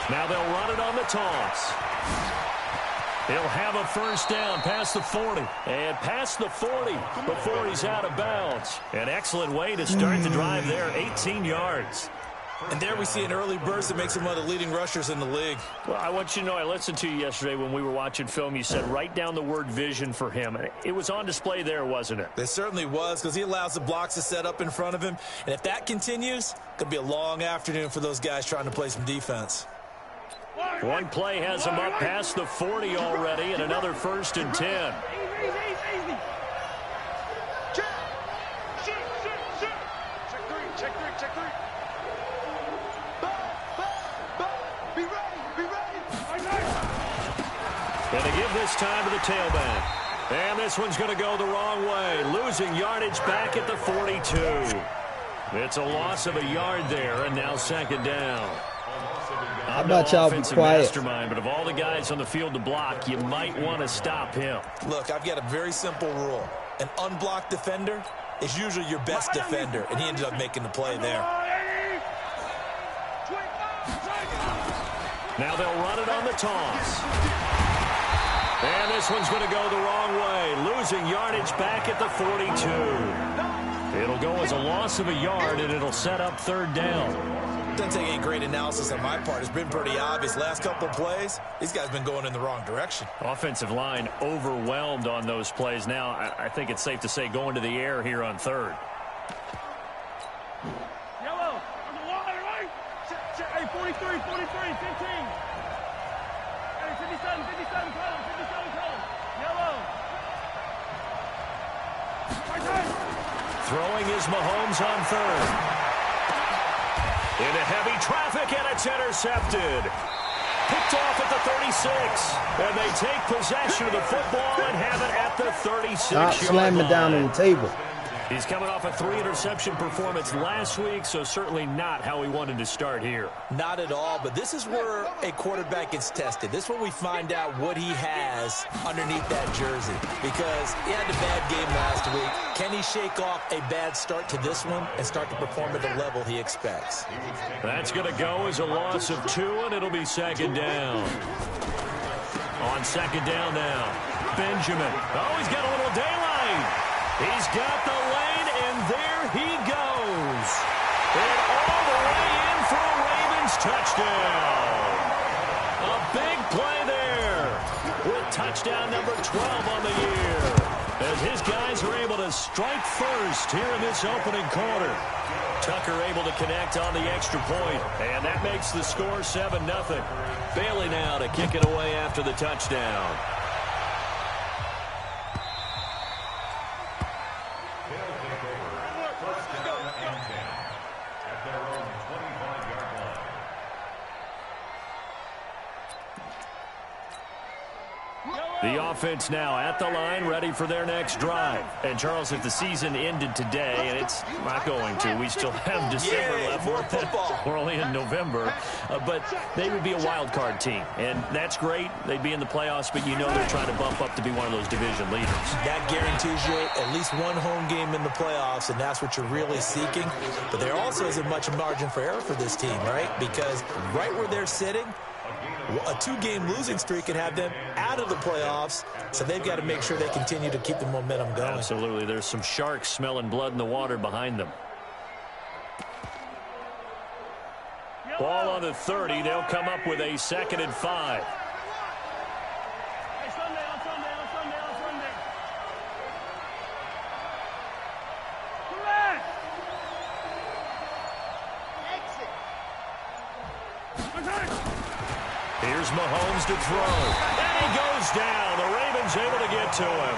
Now they'll run it on the toss. He'll have a first down past the 40. And past the 40 before he's out of bounds. An excellent way to start the drive there, 18 yards. And there we see an early burst that makes him one of the leading rushers in the league. Well, I want you to know, I listened to you yesterday when we were watching film. You said write down the word vision for him. It was on display there, wasn't it? It certainly was, because he allows the blocks to set up in front of him. And if that continues, it's going to be a long afternoon for those guys trying to play some defense. One play has him up past the 40 already, and another 1st and 10. And they give this time to the tailback. And this one's going to go the wrong way, losing yardage back at the 42. It's a loss of a yard there, and now 2nd down. How about y'all be quiet? Mastermind, but of all the guys on the field to block, you might want to stop him. Look, I've got a very simple rule. An unblocked defender is usually your best defender, and he ended up making the play there. Now they'll run it on the toss. And this one's going to go the wrong way, losing yardage back at the 42. It'll go as a loss of a yard, and it'll set up 3rd down. Doesn't take any great analysis on my part. It's been pretty obvious. Last couple of plays, these guys have been going in the wrong direction. Offensive line overwhelmed on those plays. Now, I think it's safe to say going to the air here on 3rd. Yellow, on the line, right? Hey, 43, 15. Hey, 57, column. Yellow. Throwing is Mahomes on 3rd. Into heavy traffic, and it's intercepted. Picked off at the 36. And they take possession of the football and have it at the 36-yard Stop slamming down on the table. He's coming off a 3-interception performance last week, so certainly not how he wanted to start here. Not at all, but this is where a quarterback gets tested. This is where we find out what he has underneath that jersey, because he had a bad game last week. Can he shake off a bad start to this one and start to perform at the level he expects? That's going to go as a loss of 2, and it'll be 2nd down. On 2nd down now, Benjamin. Oh, he's got a little daylight. He's got the lane, and there he goes. And all the way in for a Ravens touchdown. A big play there with touchdown number 12 on the year. As his guys are able to strike first here in this opening quarter. Tucker able to connect on the extra point, and that makes the score 7-0. Bailey now to kick it away after the touchdown. The offense now at the line, ready for their next drive. And, Charles, if the season ended today, and it's not going to, we still have December left. More football. We're only in November. But they would be a wild card team. And that's great. They'd be in the playoffs, but you know they're trying to bump up to be one of those division leaders. That guarantees you at least one home game in the playoffs, and that's what you're really seeking. But there also isn't much margin for error for this team, right? Because right where they're sitting, a 2-game losing streak can have them out of the playoffs, so they've got to make sure they continue to keep the momentum going. Absolutely. There's some sharks smelling blood in the water behind them. Ball on the 30. They'll come up with a 2nd and 5. Here's Mahomes to throw. And he goes down. The Ravens able to get to him.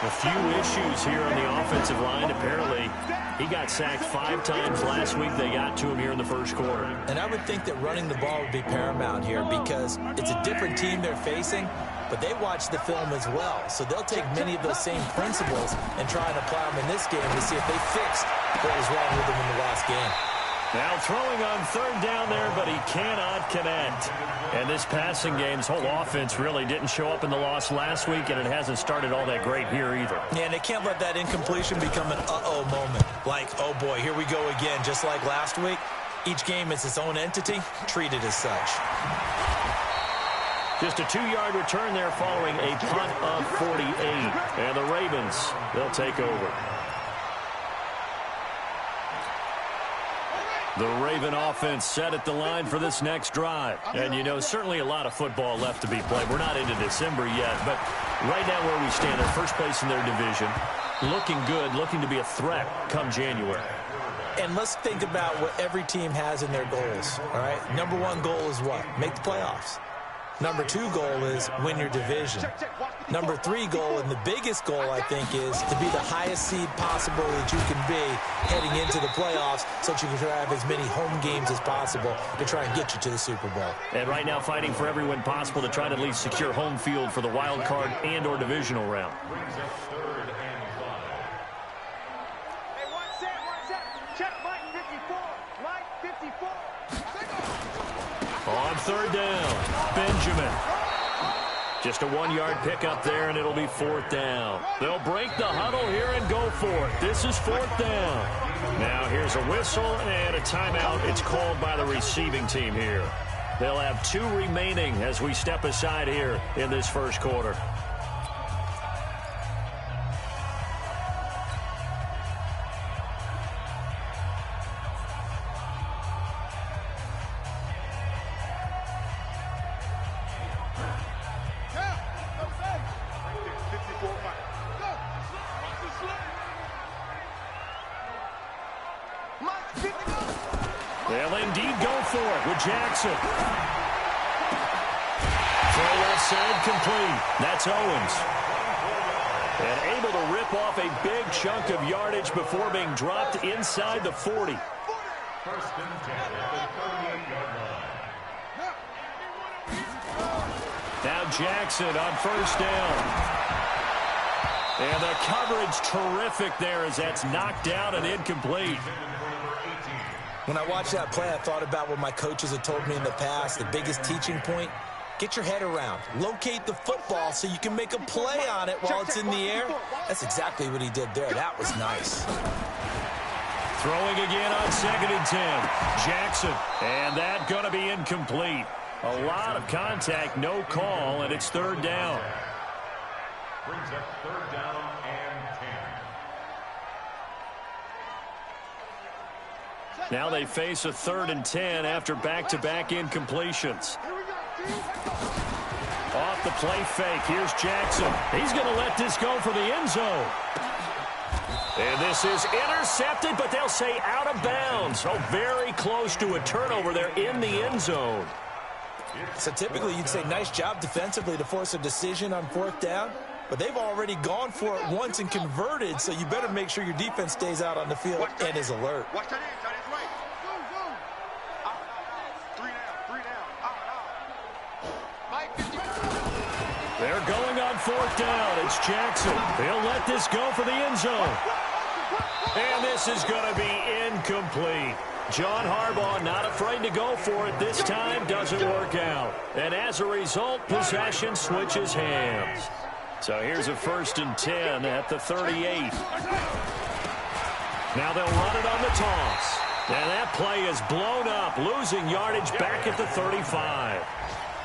A few issues here on the offensive line. Apparently, he got sacked 5 times last week. They got to him here in the first quarter. And I would think that running the ball would be paramount here because it's a different team they're facing, but they watch the film as well. So they'll take many of those same principles and try and apply them in this game to see if they fixed what was wrong with them in the last game. Now throwing on 3rd down there, but he cannot connect. And this passing game's whole offense really didn't show up in the loss last week, and it hasn't started all that great here either. Yeah, and they can't let that incompletion become an uh-oh moment. Like, oh boy, here we go again, just like last week. Each game is its own entity, treated as such. Just a 2-yard return there following a punt of 48. And the Ravens, they'll take over. The Raven offense set at the line for this next drive. And, you know, certainly a lot of football left to be played. We're not into December yet, but right now where we stand, in first place in their division, looking good, looking to be a threat come January. And let's think about what every team has in their goals, all right? Number 1 goal is what? Make the playoffs. Number 2 goal is win your division. Number 3 goal, and the biggest goal, I think, is to be the highest seed possible that you can be heading into the playoffs so that you can have as many home games as possible to try and get you to the Super Bowl. And right now fighting for every win possible to try to at least secure home field for the wild card and or divisional round. On third down, Benjamin. Just a 1-yard pickup there, and it'll be 4th down. They'll break the huddle here and go for it. This is 4th down. Now here's a whistle and a timeout. It's called by the receiving team here. They'll have 2 remaining as we step aside here in this first quarter. They'll indeed go for it with Jackson. Throw left side complete. That's Owens. And able to rip off a big chunk of yardage before being dropped inside the 40. First and 10 at the 38-yard line. Now Jackson on first down. And the coverage terrific there as that's knocked down and incomplete. When I watched that play, I thought about what my coaches had told me in the past. The biggest teaching point, get your head around. Locate the football so you can make a play on it while it's in the air. That's exactly what he did there. That was nice. Throwing again on 2nd and 10. Jackson. And that going to be incomplete. A lot of contact, no call, and it's 3rd down. Brings up 3rd down and 10. Now they face a 3rd and 10 after back-to-back incompletions. Off the play fake. Here's Jackson. He's going to let this go for the end zone. And this is intercepted, but they'll say out of bounds. So very close to a turnover there in the end zone. So typically you'd say nice job defensively to force a decision on 4th down. But they've already gone for it once and converted, so you better make sure your defense stays out on the field and is alert. Watch that in, that is right. Go, go. Out. 3 down, 3 down. Out. They're going on 4th down. It's Jackson. He'll let this go for the end zone. And this is going to be incomplete. John Harbaugh not afraid to go for it this time. Doesn't work out. And as a result, possession switches hands. So here's a 1st and 10 at the 38. Now they'll run it on the toss. And that play is blown up, losing yardage back at the 35.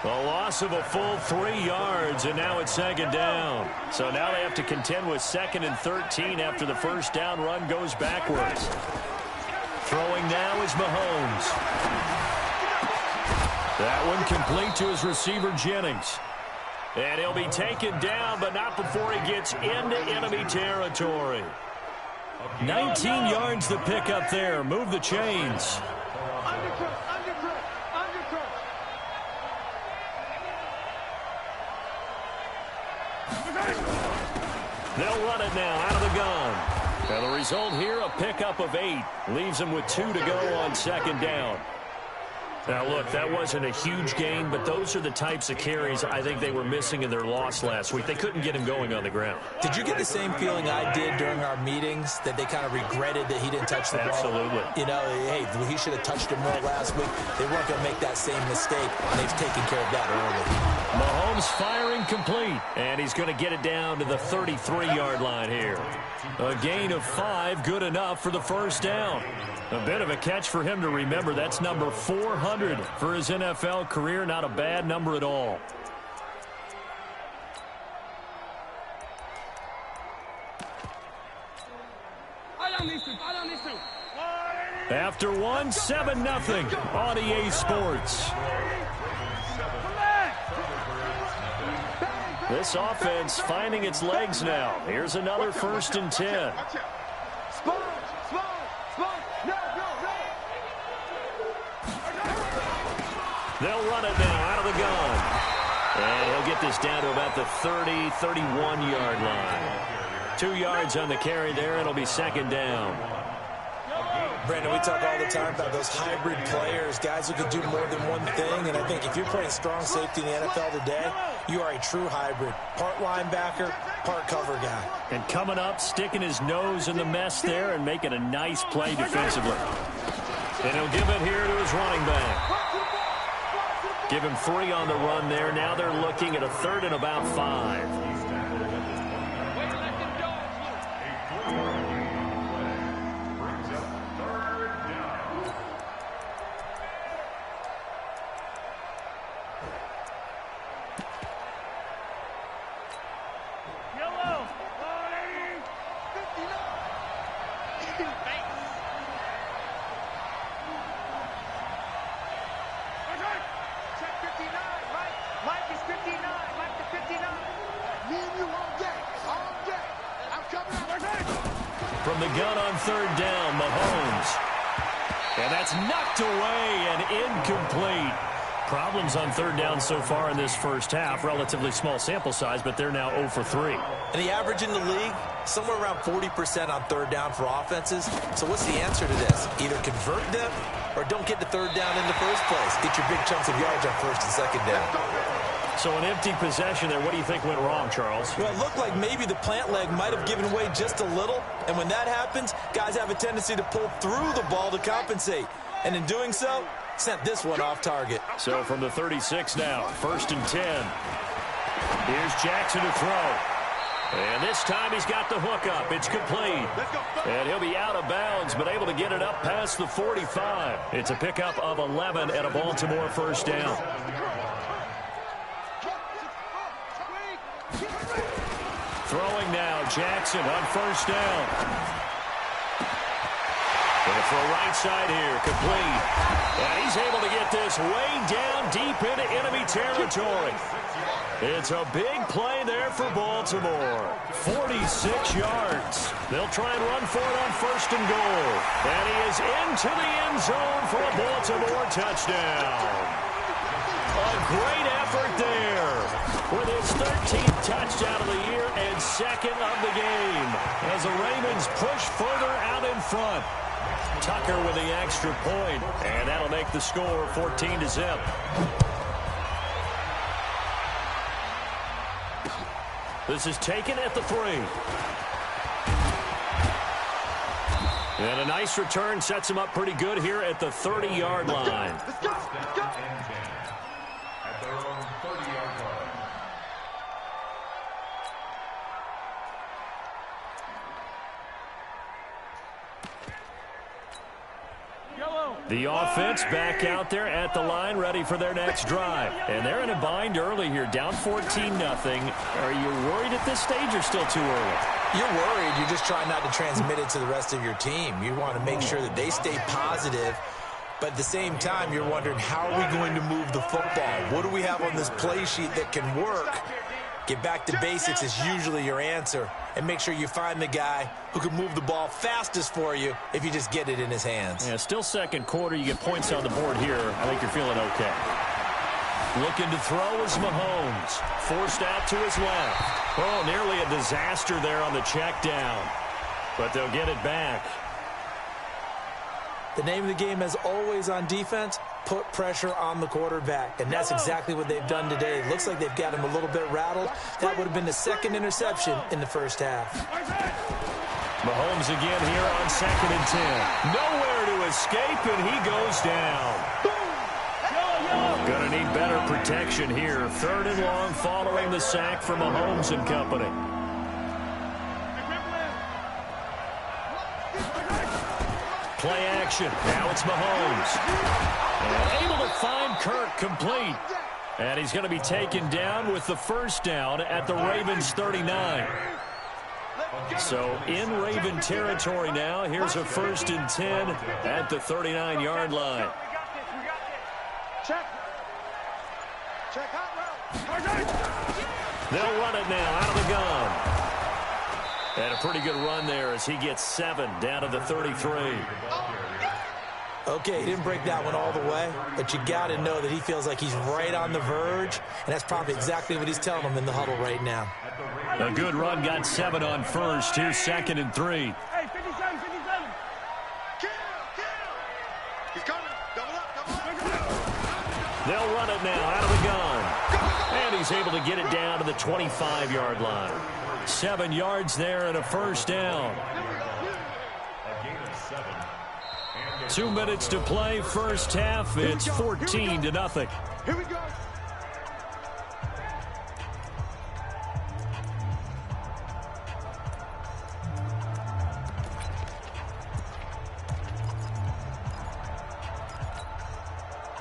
A loss of a full 3 yards, and now it's 2nd down. So now they have to contend with 2nd and 13 after the first down run goes backwards. Throwing now is Mahomes. That one complete to his receiver, Jennings. And he'll be taken down, but not before he gets into enemy territory. 19 yards to pick up there. Move the chains. They'll run it now out of the gun. And the result here, a pickup of 8. Leaves them with 2 to go on 2nd down. Now, look, that wasn't a huge gain, but those are the types of carries I think they were missing in their loss last week. They couldn't get him going on the ground. Did you get the same feeling I did during our meetings, that they kind of regretted that he didn't touch the ball? Absolutely. You know, hey, he should have touched it more last week. They weren't going to make that same mistake, and they've taken care of that early. Mahomes firing complete, and he's going to get it down to the 33-yard line here. A gain of 5, good enough for the first down. A bit of a catch for him to remember. That's number 400 for his NFL career. Not a bad number at all. After one, 7-0 on EA Sports. This offense finding its legs now. Here's another 1st and 10. They'll run it now out of the gun. And he'll get this down to about the 30, 31-yard line. 2 yards on the carry there. It'll be 2nd down. Brandon, we talk all the time about those hybrid players, guys who can do more than one thing. And I think if you're playing strong safety in the NFL today, you are a true hybrid. Part linebacker, part cover guy. And coming up, sticking his nose in the mess there and making a nice play defensively. And he'll give it here to his running back. Give him 3 on the run there. Now they're looking at a 3rd and about 5. From the gun on 3rd down, Mahomes. And that's knocked away and incomplete. Problems on 3rd down so far in this first half. Relatively small sample size, but they're now 0 for 3. And the average in the league, somewhere around 40% on 3rd down for offenses. So what's the answer to this? Either convert them or don't get to 3rd down in the first place. Get your big chunks of yards on 1st and 2nd down. So an empty possession there. What do you think went wrong, Charles? Well, it looked like maybe the plant leg might have given way just a little. And when that happens, guys have a tendency to pull through the ball to compensate. And in doing so, sent this one off target. So from the 36 now, 1st and 10. Here's Jackson to throw. And this time he's got the hook up. It's complete. And he'll be out of bounds, but able to get it up past the 45. It's a pickup of 11 and a Baltimore 1st down. Throwing now, Jackson on 1st down. And for a right side here, complete. And he's able to get this way down deep into enemy territory. It's a big play there for Baltimore. 46 yards. They'll try and run for it on 1st and goal. And he is into the end zone for a Baltimore touchdown. A great effort there with his 13th touchdown of the year and 2nd of the game as the Ravens push further out in front. Tucker with the extra point, and that'll make the score 14-0. This is taken at the 3. And a nice return sets him up pretty good here at the 30-yard line. Let's go. At their own 30-yard line. The offense back out there at the line, ready for their next drive. And they're in a bind early here, down 14-0. Are you worried at this stage or still too early? You're worried. You're just trying not to transmit it to the rest of your team. You want to make sure that they stay positive. But at the same time, you're wondering, how are we going to move the football? What do we have on this play sheet that can work? Get back to basics is usually your answer. And make sure you find the guy who can move the ball fastest for you if you just get it in his hands. Yeah, still second quarter. You get points on the board here. I think you're feeling okay. Looking to throw is Mahomes. Forced out to his left. Oh, nearly a disaster there on the check down. But they'll get it back. The name of the game, as always on defense, put pressure on the quarterback, and that's exactly what they've done today. It looks like they've got him a little bit rattled. That would have been the second interception in the first half. Mahomes again here on 2nd and 10. Nowhere to escape, and he goes down. Gonna need better protection here. 3rd and long following the sack from Mahomes and company. Play action. Now it's Mahomes. And able to find Kirk complete. And he's going to be taken down with the first down at the Ravens 39. So in Raven territory now. Here's a 1st and 10 at the 39-yard line. Check. They'll run it now out of the gun. And a pretty good run there as he gets 7 down to the 33. Okay, he didn't break that one all the way, but you got to know that he feels like he's right on the verge, and that's probably exactly what he's telling them in the huddle right now. A good run, got 7 on first. Here's 2nd and 3. Hey, 57. Kill. He's coming. Double up. They'll run it now out of the gun. And he's able to get it down to the 25-yard line. 7 yards there and a first down. 2 minutes to play, first half. It's 14-0. Here we go.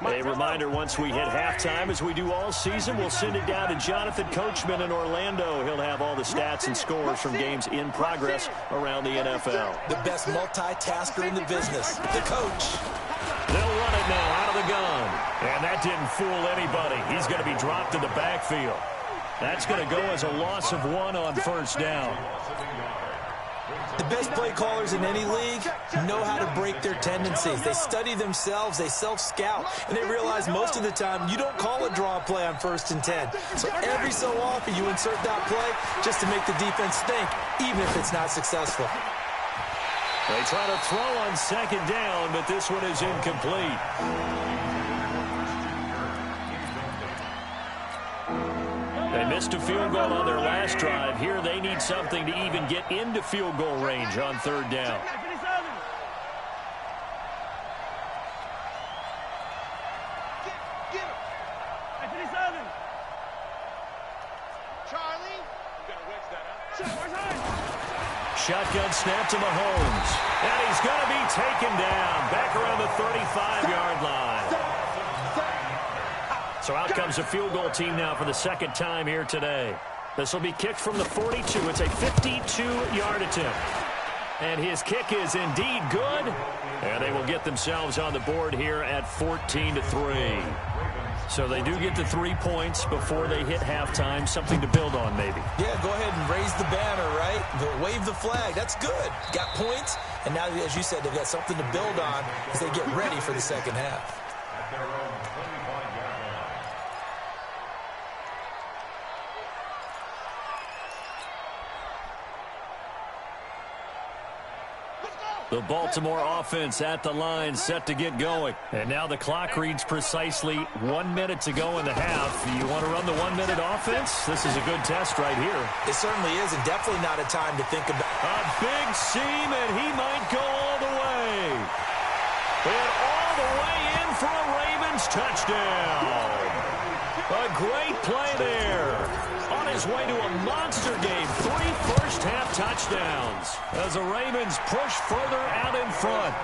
A reminder, once we hit halftime, as we do all season, we'll send it down to Jonathan Coachman in Orlando. He'll have all the stats and scores from games in progress around the NFL. The best multitasker in the business, the coach. They'll run it now out of the gun. And that didn't fool anybody. He's going to be dropped in the backfield. That's going to go as a loss of 1 on first down. The best play callers in any league know how to break their tendencies. They study themselves, they self-scout, and they realize most of the time you don't call a draw play on 1st and 10. So every so often you insert that play just to make the defense think, even if it's not successful. They try to throw on 2nd down, but this one is incomplete. They missed a field goal on their last drive. Here they need something to even get into field goal range on 3rd down. Shotgun snap to Mahomes. And he's going to be taken down back around the 35-yard line. So out comes a field goal team now for the 2nd time here today. This will be kicked from the 42. It's a 52-yard attempt. And his kick is indeed good. And they will get themselves on the board here at 14-3. So they do get the 3 points before they hit halftime. Something to build on, maybe. Yeah, go ahead and raise the banner, right? Wave the flag. That's good. Got points. And now, as you said, they've got something to build on as they get ready for the second half. The Baltimore offense at the line, set to get going. And now the clock reads precisely 1 minute to go in the half. You want to run the 1 minute offense? This is a good test right here. It certainly is, and definitely not a time to think about. A big seam, and he might go all the way. And all the way in for a Ravens touchdown. A great play there. On his way to a monster game, 3 first-half touchdowns as the Ravens push further out in front.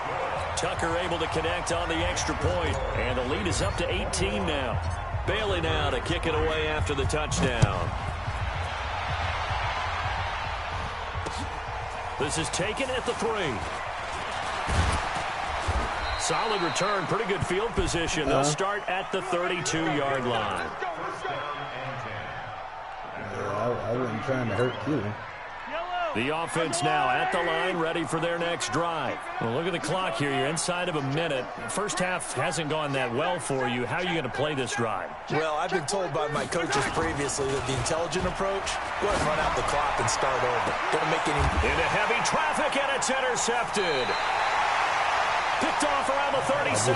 Tucker able to connect on the extra point, and the lead is up to 18 now. Bailey now to kick it away after the touchdown. This is taken at the 3. Solid return, pretty good field position. They'll start at the 32-yard line. I wasn't trying to hurt you. The offense now at the line, ready for their next drive. Well, look at the clock here. You're inside of a minute. First half hasn't gone that well for you. How are you going to play this drive? Well, I've been told by my coaches previously that the intelligent approach, go ahead and run out the clock and start over. Don't make any... Into heavy traffic, and it's intercepted. Picked off around the 37,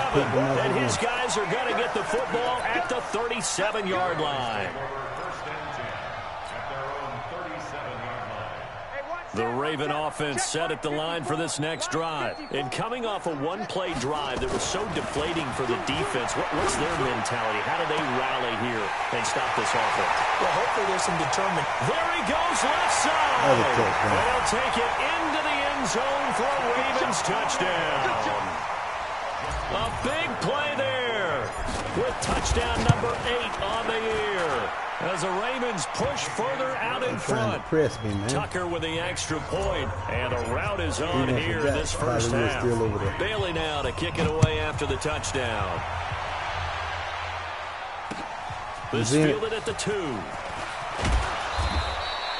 and his guys Ravens are going to get the football at the 37-yard line. The Raven offense set at the line for this next drive. And coming off a one-play drive that was so deflating for the defense, what's their mentality? How do they rally here and stop this offense? Well, hopefully there's some determination. There he goes, left side. And he'll take it into the end zone for a Ravens touchdown. A big play there with touchdown number 8 on the year. As the Ravens push further out in front. Press me, man. Tucker with the extra point, and the route is on here in this first half. Bailey now to kick it away after the touchdown. This fielded at the 2.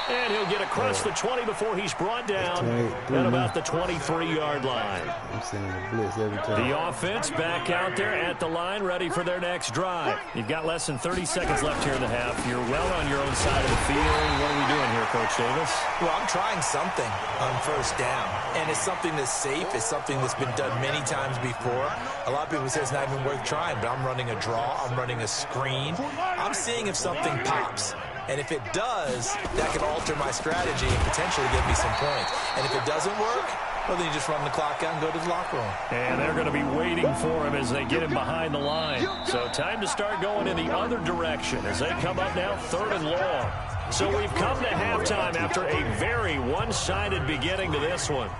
And he'll get across the 20 before he's brought down at about the 23-yard line. I'm seeing the blitz every time. The offense back out there at the line, ready for their next drive. You've got less than 30 seconds left here in the half. You're well on your own side of the field. What are we doing here, Coach Davis? Well, I'm trying something on first down. And it's something that's safe. It's something that's been done many times before. A lot of people say it's not even worth trying, but I'm running a draw. I'm running a screen. I'm seeing if something pops. And if it does, that can alter my strategy and potentially get me some points. And if it doesn't work, well, then you just run the clock out and go to the locker room. And they're going to be waiting for him as they get him behind the line. So time to start going in the other direction as they come up now 3rd and long. So we've come to halftime after a very one-sided beginning to this one.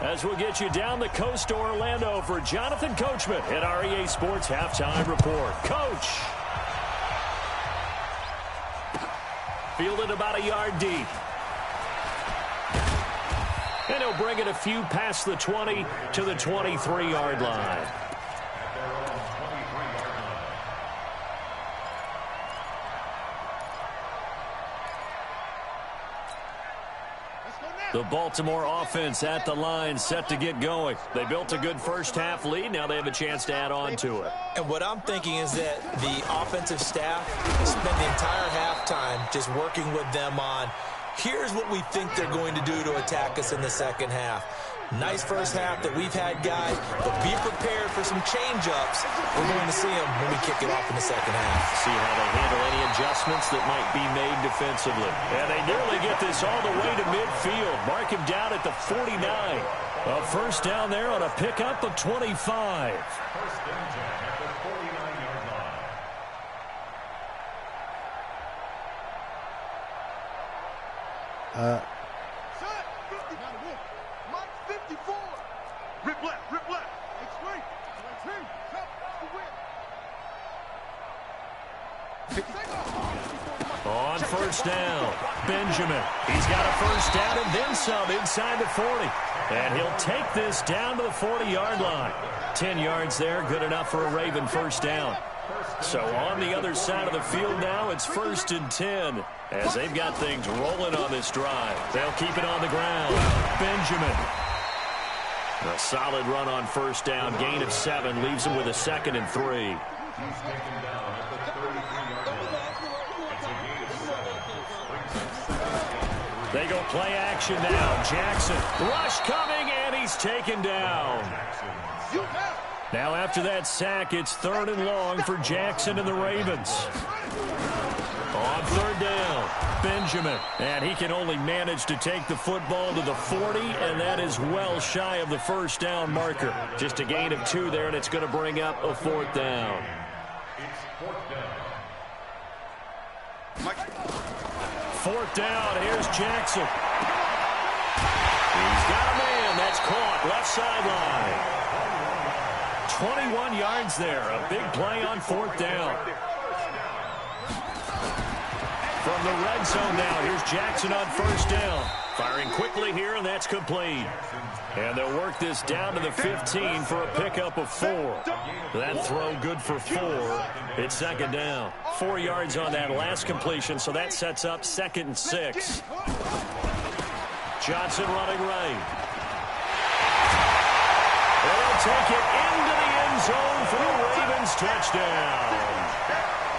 As we'll get you down the coast to Orlando for Jonathan Coachman at our EA Sports Halftime Report. Coach! Fielded about a yard deep. And he'll bring it a few past the 20 to the 23-yard line. The Baltimore offense at the line, set to get going. They built a good first-half lead. Now they have a chance to add on to it. And what I'm thinking is that the offensive staff spend the entire halftime just working with them on, here's what we think they're going to do to attack us in the second half. Nice first half that we've had, guys, but be prepared for some change-ups. We're going to see them when we kick it off in the second half. See how they handle any adjustments that might be made defensively. And they nearly get this all the way to midfield. Mark him down at the 49. A first down there on a pickup of 25. First and 10 at the 49-yard line. Rip left, rip left. Explain. On first down, Benjamin. He's got a first down and then some inside the 40. And he'll take this down to the 40-yard line. 10 yards there, good enough for a Raven first down. So on the other side of the field now, it's 1st and 10 as they've got things rolling on this drive. They'll keep it on the ground. Benjamin. A solid run on first down, gain of 7, leaves him with a 2nd and 3. He's taken down at the 33-yard line. It's a gain of 7. They go play action now. Jackson, rush coming, and he's taken down. Now after that sack, it's 3rd and long for Jackson and the Ravens. On 3rd down, Benjamin. And he can only manage to take the football to the 40, and that is well shy of the first down marker. Just a gain of 2 there, and it's going to bring up a 4th down. It's 4th down. 4th down, here's Jackson. He's got a man, that's caught, left sideline. 21 yards there, a big play on 4th down. From the red zone now, here's Jackson on first down. Firing quickly here, and that's complete. And they'll work this down to the 15 for a pickup of 4. That throw good for 4. It's 2nd down. 4 yards on that last completion, so that sets up 2nd and 6. Johnson running right. They'll take it into the end zone for the Ravens touchdown.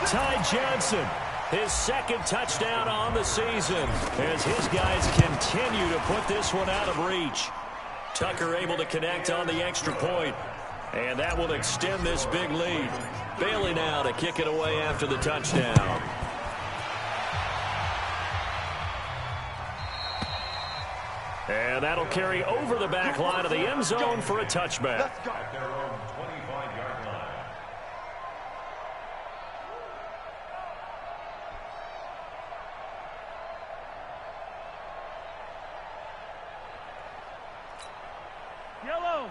Ty Johnson, his 2nd touchdown on the season as his guys continue to put this one out of reach. Tucker able to connect on the extra point. And that will extend this big lead. Bailey now to kick it away after the touchdown. And that'll carry over the back line of the end zone for a touchback. At their own 25-yard line.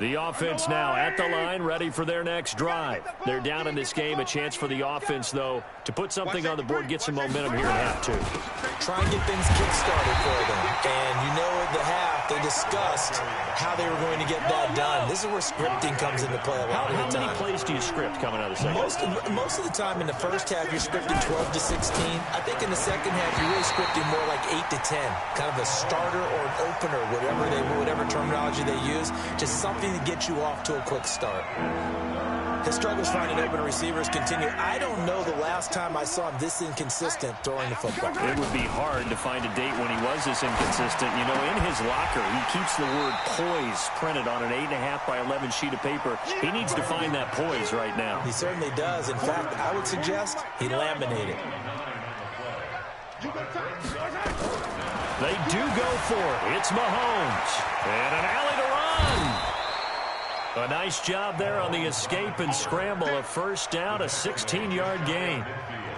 The offense now at the line, ready for their next drive. They're down in this game. A chance for the offense, though, to put something on the board, get some momentum here in half two. Try and get things kick-started for them. And you know at the half, they discussed how they were going to get that done. This is where scripting comes into play a lot of the time. How many plays do you script coming out of the second? Most of the time in the first half, you're scripting 12 to 16. I think in the second half, you're really scripting more like 8 to 10. Kind of a starter or an opener, whatever terminology they use. Just something to get you off to a quick start. His struggles finding open receivers continue. I don't know the last time I saw him this inconsistent throwing the football. It would be hard to find a date when he was this inconsistent. You know, in his locker, he keeps the word poise printed on an 8.5 by 11 sheet of paper. He needs to find that poise right now. He certainly does. In fact, I would suggest he laminated. They do go for it. It's Mahomes. And an alley to run. A nice job there on the escape and scramble. A first down, a 16-yard gain.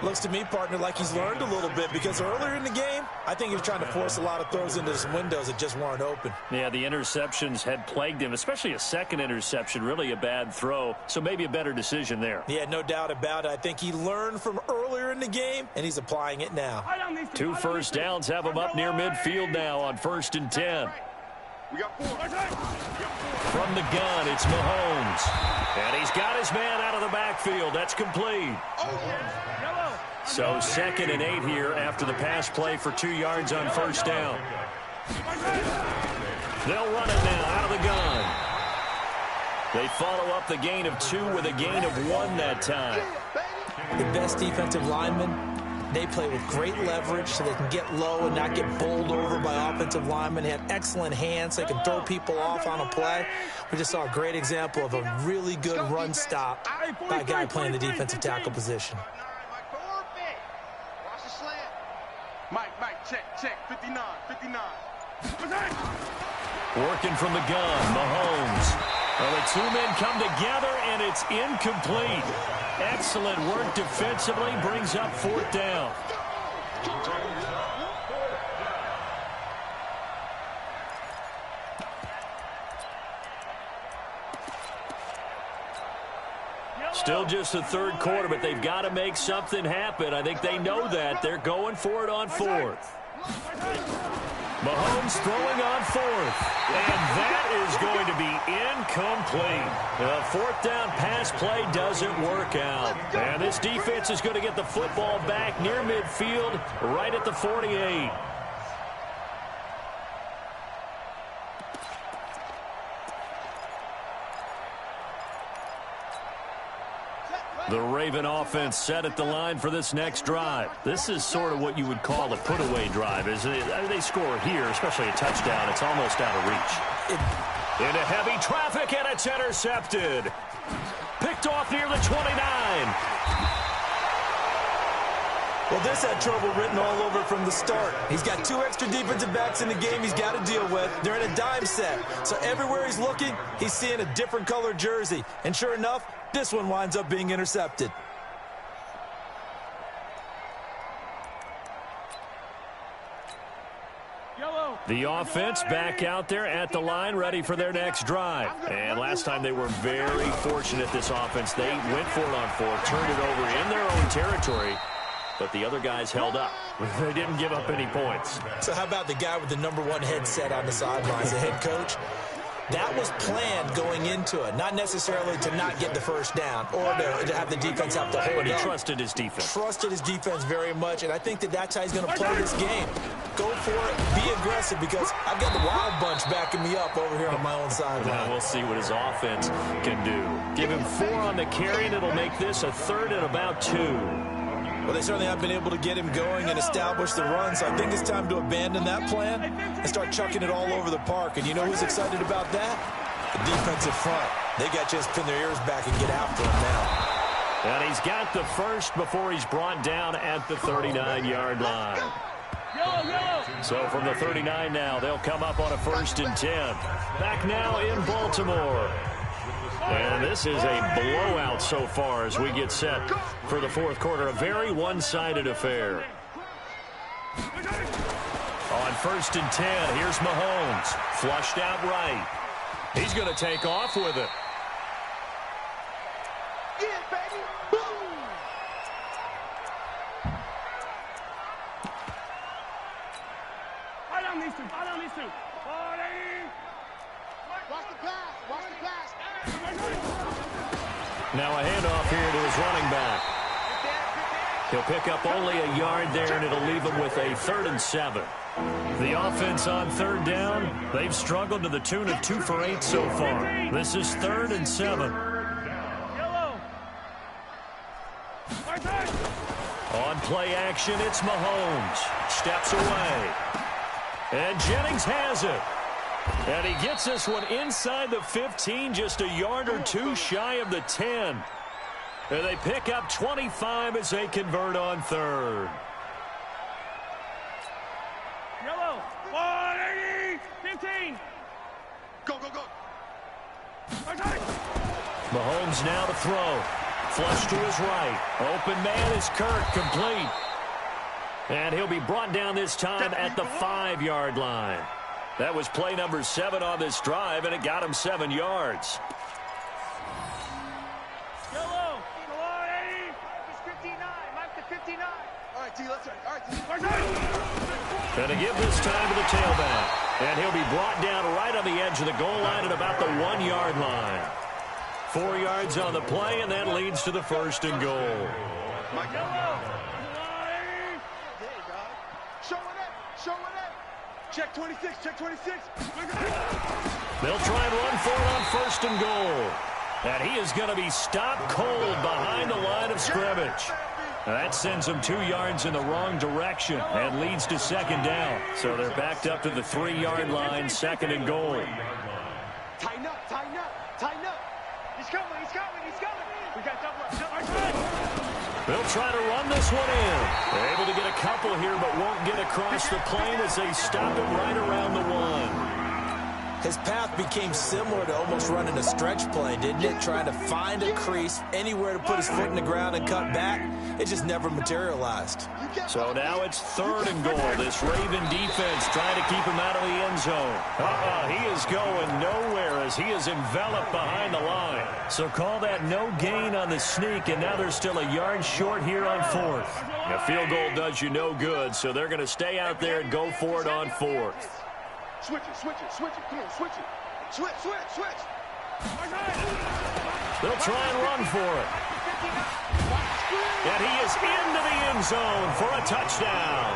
Looks to me, partner, like he's learned a little bit because earlier in the game, I think he was trying to force a lot of throws into some windows that just weren't open. Yeah, the interceptions had plagued him, especially a second interception, really a bad throw. So maybe a better decision there. Yeah, no doubt about it. I think he learned from earlier in the game, and he's applying it now. 2 first downs have him up near midfield now on 1st and 10. We got 4. From the gun, it's Mahomes. And he's got his man out of the backfield. That's complete. So 2nd and 8 here after the pass play for 2 yards on first down. They'll run it now out of the gun. They follow up the gain of 2 with a gain of 1 that time. The best defensive linemen, they play with great leverage so they can get low and not get bowled over by offensive linemen. They have excellent hands. So they can throw people off on a play. We just saw a great example of a really good run stop by a guy playing the defensive tackle position. Mike, check, 59. Working from the gun, Mahomes. Well, the 2 men come together, and it's incomplete. Excellent work defensively, brings up 4th down. Still just the 3rd quarter, but they've got to make something happen. I think they know that. They're going for it on 4th. Mahomes throwing on 4th. And that is going to be incomplete. The 4th down pass play doesn't work out. And this defense is going to get the football back near midfield, right at the 48. The Raven offense set at the line for this next drive. This is sort of what you would call a put-away drive. As they score here, especially a touchdown, it's almost out of reach. Into heavy traffic, and it's intercepted. Picked off near the 29. Well, this had trouble written all over from the start. He's got 2 extra defensive backs in the game he's got to deal with. They're in a dime set. So everywhere he's looking, he's seeing a different color jersey. And sure enough, this one winds up being intercepted. The offense back out there at the line, ready for their next drive. And last time they were very fortunate, this offense. They went for it on 4th, turned it over in their own territory, but the other guys held up. They didn't give up any points. So how about the guy with the #1 headset on the sidelines, the head coach? That was planned going into it, not necessarily to not get the first down or to have the defense have to hold But he up. trusted his defense. Trusted his defense very much, and I think that's how he's going to play this game. Go for it, be aggressive, because I've got the wild bunch backing me up over here on my own sideline. Now we'll see what his offense can do. Give him 4 on the carry, and it'll make this a 3rd and about 2. Well, they certainly have been able to get him going and establish the run, so I think it's time to abandon that plan and start chucking it all over the park. And you know who's excited about that? The defensive front. They got to just pin their ears back and get after him now. And he's got the first before he's brought down at the 39-yard line. So from the 39 now, they'll come up on a 1st and 10. Back now in Baltimore. And this is a blowout so far as we get set for the 4th quarter. A very one-sided affair. On 1st and 10, here's Mahomes. Flushed out right. He's going to take off with it. Now a handoff here to his running back. He'll pick up only a yard there, and it'll leave him with a 3rd and 7. The offense on 3rd down, they've struggled to the tune of 2 for 8 so far. This is 3rd and 7. On play action, it's Mahomes. Steps away. And Jennings has it. And he gets this one inside the 15, just a yard or 2 shy of the 10. And they pick up 25 as they convert on 3rd. Yellow, 180, 15. Go, go, go. Mahomes now to throw. Flush to his right. Open man is Kirk, complete. And he'll be brought down this time at the 5-yard line. That was play number 7 on this drive, and it got him 7 yards. Yellow, 180, 59, mark the 59. All right, T, let's go. All right, T. And to give this time to the tailback. And he'll be brought down right on the edge of the goal line at about the 1-yard line. 4 yards on the play, and that leads to the 1st and goal. Show it up. Check 26, check 26. They'll try and run for it on 1st and goal. And he is going to be stopped cold behind the line of scrimmage. That sends them 2 yards in the wrong direction and leads to 2nd down. So they're backed up to the 3-yard line, 2nd and goal. Tighten up, tighten up, tighten up. He's coming. We got double. They'll try to run this one in. They're able to get a couple here, but won't get across the plane as they stop him right around the 1. His path became similar to almost running a stretch play, didn't it? Trying to find a crease, anywhere to put his foot in the ground and cut back. It just never materialized. So now it's 3rd and goal. This Raven defense trying to keep him out of the end zone. He is going nowhere as he is enveloped behind the line. So call that no gain on the sneak, and now they're still a yard short here on 4th. A field goal does you no good, so they're going to stay out there and go for it on 4th. Switch it. Come on, switch it. Switch. They'll try and run for it. And he is into the end zone for a touchdown.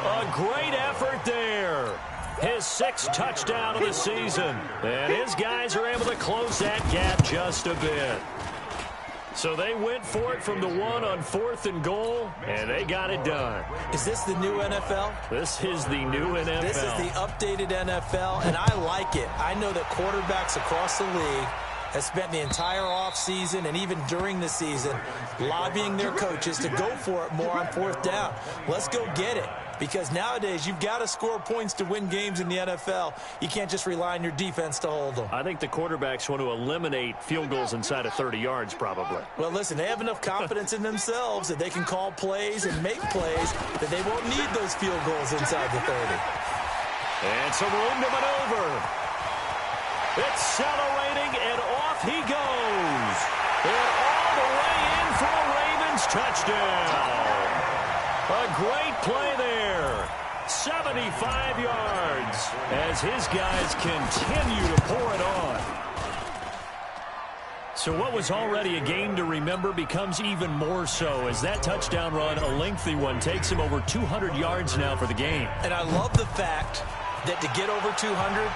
A great effort there. His 6th touchdown of the season. And his guys are able to close that gap just a bit. So they went for it from the 1 on 4th and goal, and they got it done. Is this the new NFL? This is the new NFL. This is the updated NFL, and I like it. I know that quarterbacks across the league have spent the entire offseason and even during the season lobbying their coaches to go for it more on 4th down. Let's go get it. Because nowadays, you've got to score points to win games in the NFL. You can't just rely on your defense to hold them. I think the quarterbacks want to eliminate field goals inside of 30 yards, probably. Well, listen, they have enough confidence in themselves that they can call plays and make plays that they won't need those field goals inside the 30. And some room to maneuver. Accelerating, and off he goes. And all the way in for a Ravens touchdown. A great play there. 75 yards as his guys continue to pour it on. So what was already a game to remember becomes even more so as that touchdown run, a lengthy one, takes him over 200 yards now for the game. And I love the fact that to get over 200,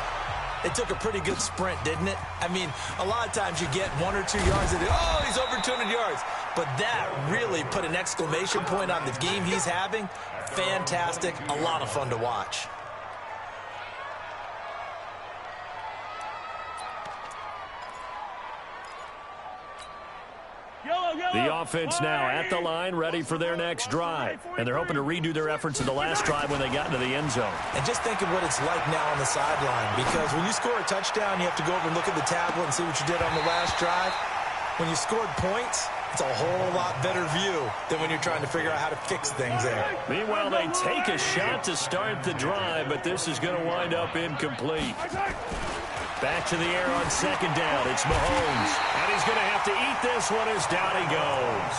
it took a pretty good sprint, didn't it? I mean, a lot of times you get 1 or 2 yards and oh, he's over 200 yards. But that really put an exclamation point on the game he's having. Fantastic. A lot of fun to watch. The offense now at the line, ready for their next drive. And they're hoping to redo their efforts in the last drive when they got into the end zone. And just think of what it's like now on the sideline, because when you score a touchdown, you have to go over and look at the tablet and see what you did on the last drive. When you scored points, it's a whole lot better view than when you're trying to figure out how to fix things there. Meanwhile, they take a shot to start the drive, but this is going to wind up incomplete. Back to the air on second down. It's Mahomes. And he's going to have to eat this one as down he goes.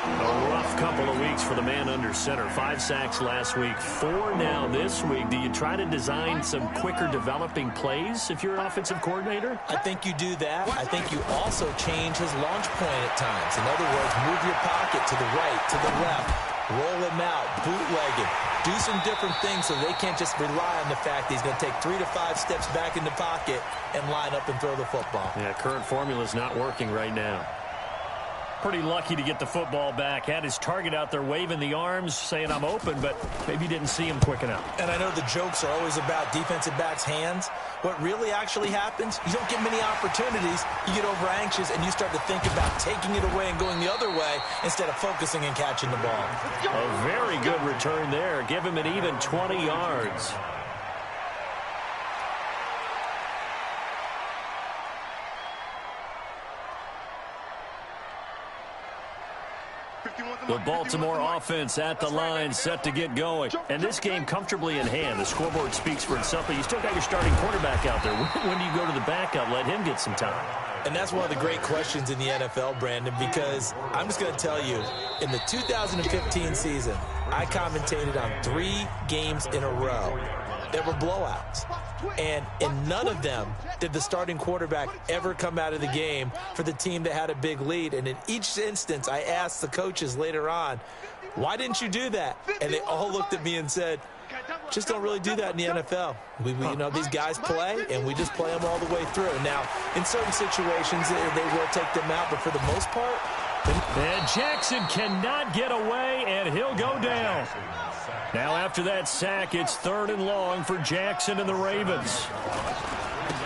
A rough couple of weeks for the man under center. 5 sacks last week, 4 now this week. Do you try to design some quicker developing plays if you're an offensive coordinator? I think you do that. I think you also change his launch point at times. In other words, move your pocket to the right, to the left, roll him out, bootleg him. Do some different things so they can't just rely on the fact that he's going to take 3 to 5 steps back in the pocket and line up and throw the football. Yeah, current formula is not working right now. Pretty lucky to get the football back. Had his target out there waving the arms, saying I'm open, but maybe didn't see him quick enough. And I know the jokes are always about defensive backs' hands. What really actually happens, you don't get many opportunities. You get over anxious and you start to think about taking it away and going the other way instead of focusing and catching the ball. A very good return there. Give him an even 20 yards. The Baltimore offense at the line, set to get going. And this game comfortably in hand. The scoreboard speaks for itself, but you still got your starting quarterback out there. When do you go to the backup? Let him get some time. And that's one of the great questions in the NFL, Brandon, because I'm just going to tell you, in the 2015 season, I commentated on 3 games in a row. There were blowouts. And in none of them did the starting quarterback ever come out of the game for the team that had a big lead. And in each instance, I asked the coaches later on, why didn't you do that? And they all looked at me and said, just don't really do that in the NFL. We you know, these guys play, and we just play them all the way through. Now, in certain situations, they will take them out, but for the most part. And Jackson cannot get away, and he'll go down. Now after that sack, it's 3rd and long for Jackson and the Ravens.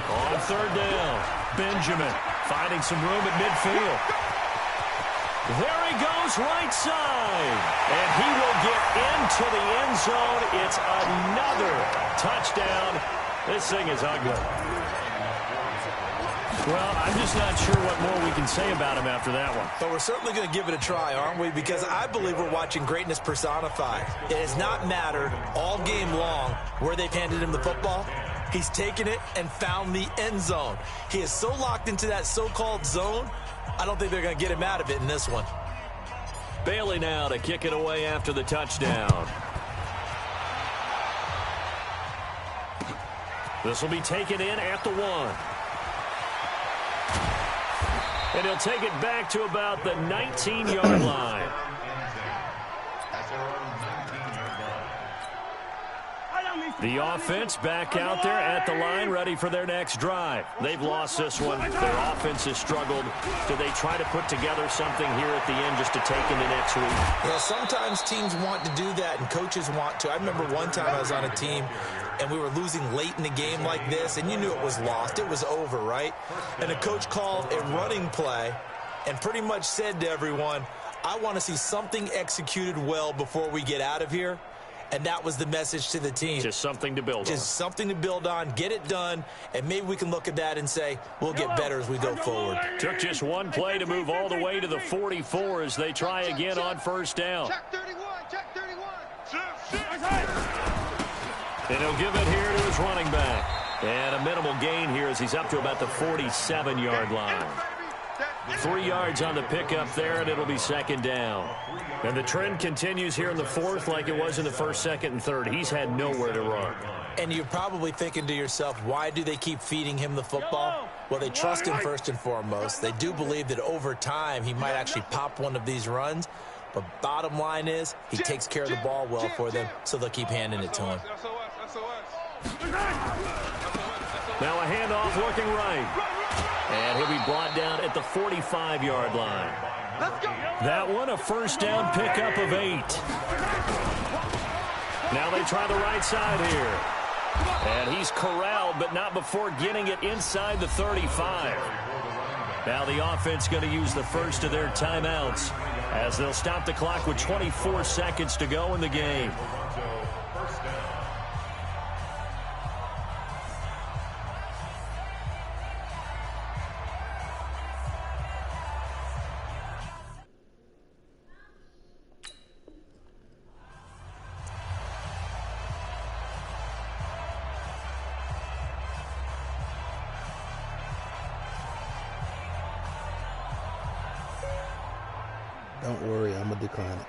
On 3rd down, Benjamin finding some room at midfield. There he goes, right side. And he will get into the end zone. It's another touchdown. This thing is ugly. Well, I'm just not sure what more we can say about him after that one. But we're certainly going to give it a try, aren't we? Because I believe we're watching greatness personified. It has not mattered all game long where they've handed him the football. He's taken it and found the end zone. He is so locked into that so-called zone, I don't think they're going to get him out of it in this one. Bailey now to kick it away after the touchdown. This will be taken in at the 1. And he'll take it back to about the 19-yard line. The offense back out there at the line, ready for their next drive. They've lost this one. Their offense has struggled. Do they try to put together something here at the end just to take into next week? Well, sometimes teams want to do that, and coaches want to. I remember one time I was on a team, and we were losing late in the game like this, and you knew it was lost. It was over, right? And the coach called a running play and pretty much said to everyone, I want to see something executed well before we get out of here. And that was the message to the team. Just something to build on. Just something to build on, get it done, and maybe we can look at that and say, we'll get better as we go forward. Took just one play to move all the way to the 44 as they try again on 1st down. Check 31, check 31. And he'll give it here to his running back. And a minimal gain here as he's up to about the 47-yard line. 3 yards on the pickup there, and it'll be 2nd down. And the trend continues here in the 4th like it was in the 1st, 2nd, and 3rd. He's had nowhere to run. And you're probably thinking to yourself, why do they keep feeding him the football? Well, they trust him first and foremost. They do believe that over time he might actually pop one of these runs. But bottom line is, he takes care of the ball well for them, so they'll keep handing it to him. Now a handoff looking right. And he'll be brought down at the 45-yard line. That one, a 1st down pickup of 8. Now they try the right side here. And he's corralled, but not before getting it inside the 35. Now the offense going to use the first of their timeouts as they'll stop the clock with 24 seconds to go in the game. Don't worry, I'm going to decline it.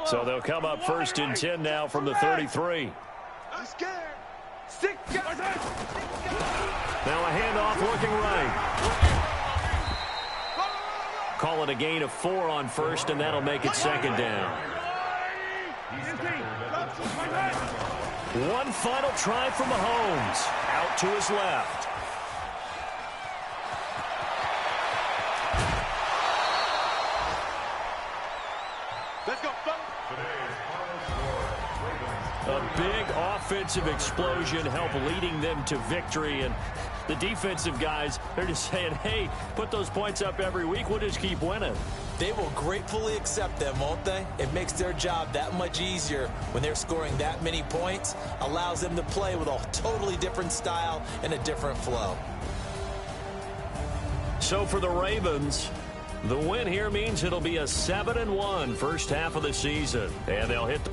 So they'll come up first and 10 now from the 33. I'm scared. Stick guys. Now a handoff looking right. Call it a gain of 4 on first, and that'll make it second down. One final try from Mahomes. Out to his left. Let's go, A big offensive explosion helped leading them to victory. And the defensive guys, they're just saying, hey, put those points up every week. We'll just keep winning. They will gratefully accept them, won't they? It makes their job that much easier when they're scoring that many points. Allows them to play with a totally different style and a different flow. So for the Ravens, the win here means it'll be a 7-1 first half of the season. And they'll hit the